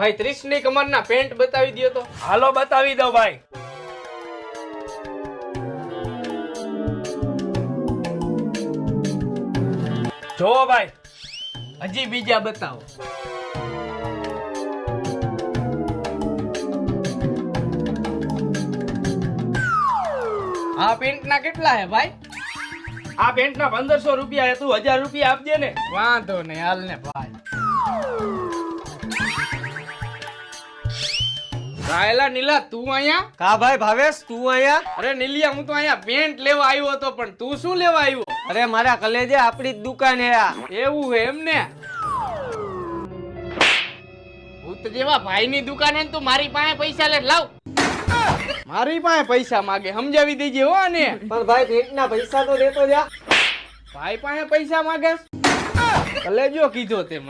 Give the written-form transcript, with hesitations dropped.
ભાઈ 30 ની કમરના પેન્ટ બતાવી દયો તો. હાલો બતાવી દો ભાઈ. જોવો ભાઈ. હજી બીજા બતાવો. આ પેન્ટ ના કેટલા હે ભાઈ? આ પેન્ટ ના 1500 રૂપિયા તું 1000 રૂપિયા આપજે ને. વાંધો નહીં, હાલ ને ભાઈ. રાયલા નીલા, તું અહીંયા? કા ભાઈ ભાવેશ, તું અહીંયા? અરે નીલિયા, હું તો અહીંયા પેન્ટ લેવા આવ્યો હતો, પણ તું શું લેવા આવ્યો? અરે મારા કલેજે આપણી જ દુકાન હે આ. એવું હે એમ ને? ભૂત જેવા ભાઈની દુકાન હે ને તું મારી પાસે પૈસા લે, લાવ. મારી પાસે પૈસા માગે, સમજાવી દેજે હો ને. પણ ભાઈ પેટના પૈસા તો દેતો જા. ભાઈ પાસે પૈસા માગે? કલેજો કીધો તે મને.